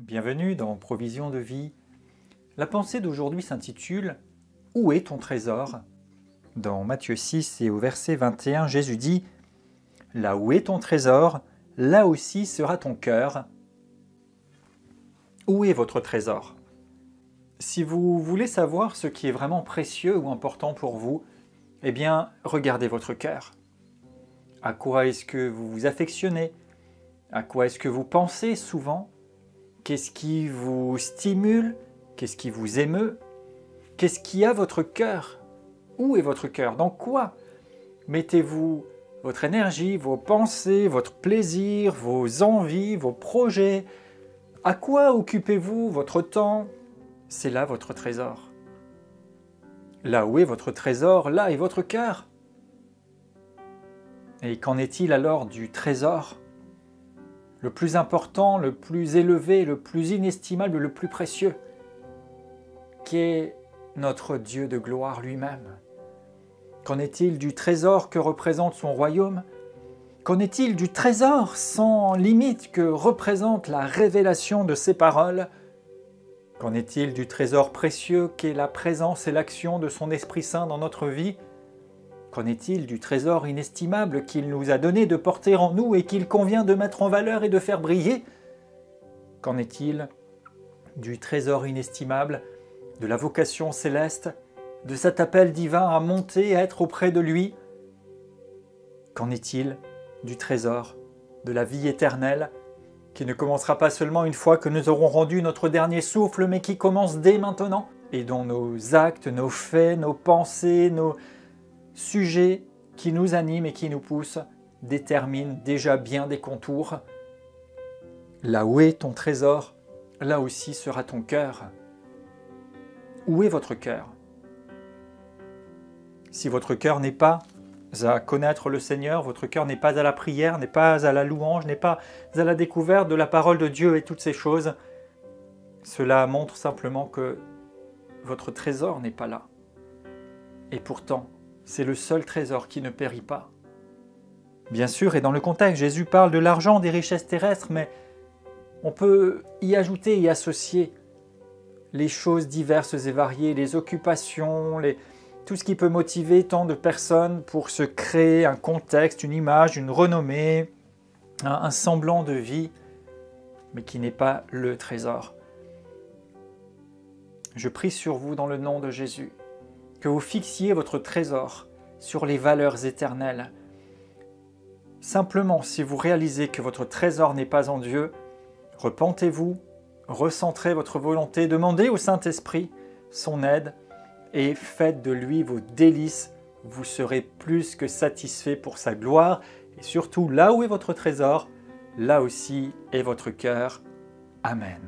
Bienvenue dans Provision de vie. La pensée d'aujourd'hui s'intitule « Où est ton trésor ?» Dans Matthieu 6 et au verset 21, Jésus dit « Là où est ton trésor, là aussi sera ton cœur. » Où est votre trésor? Si vous voulez savoir ce qui est vraiment précieux ou important pour vous, eh bien, regardez votre cœur. À quoi est-ce que vous vous affectionnez? À quoi est-ce que vous pensez souvent? Qu'est-ce qui vous stimule? Qu'est-ce qui vous émeut? Qu'est-ce qui a votre cœur? Où est votre cœur? Dans quoi mettez-vous votre énergie, vos pensées, votre plaisir, vos envies, vos projets? À quoi occupez-vous votre temps? C'est là votre trésor. Là où est votre trésor, là est votre cœur. Et qu'en est-il alors du trésor? Le plus important, le plus élevé, le plus inestimable, le plus précieux, qui est notre Dieu de gloire lui-même. Qu'en est-il du trésor que représente son royaume? Qu'en est-il du trésor sans limite que représente la révélation de ses paroles? Qu'en est-il du trésor précieux qu'est la présence et l'action de son Esprit Saint dans notre vie? Qu'en est-il du trésor inestimable qu'il nous a donné de porter en nous et qu'il convient de mettre en valeur et de faire briller? Qu'en est-il du trésor inestimable de la vocation céleste, de cet appel divin à monter, à être auprès de lui? Qu'en est-il du trésor de la vie éternelle qui ne commencera pas seulement une fois que nous aurons rendu notre dernier souffle, mais qui commence dès maintenant et dont nos actes, nos faits, nos pensées, nos sujets qui nous animent et qui nous poussent déterminent déjà bien des contours? Là où est ton trésor, là aussi sera ton cœur. Où est votre cœur? Si votre cœur n'est pas à connaître le Seigneur, votre cœur n'est pas à la prière, n'est pas à la louange, n'est pas à la découverte de la parole de Dieu et toutes ces choses, cela montre simplement que votre trésor n'est pas là. Et pourtant, c'est le seul trésor qui ne périt pas. Bien sûr, et dans le contexte, Jésus parle de l'argent, des richesses terrestres, mais on peut y ajouter, y associer les choses diverses et variées, les occupations, tout ce qui peut motiver tant de personnes pour se créer un contexte, une image, une renommée, un semblant de vie, mais qui n'est pas le trésor. Je prie sur vous dans le nom de Jésus, que vous fixiez votre trésor sur les valeurs éternelles. Simplement, si vous réalisez que votre trésor n'est pas en Dieu, repentez-vous, recentrez votre volonté, demandez au Saint-Esprit son aide et faites de lui vos délices. Vous serez plus que satisfait pour sa gloire. Et surtout, là où est votre trésor, là aussi est votre cœur. Amen.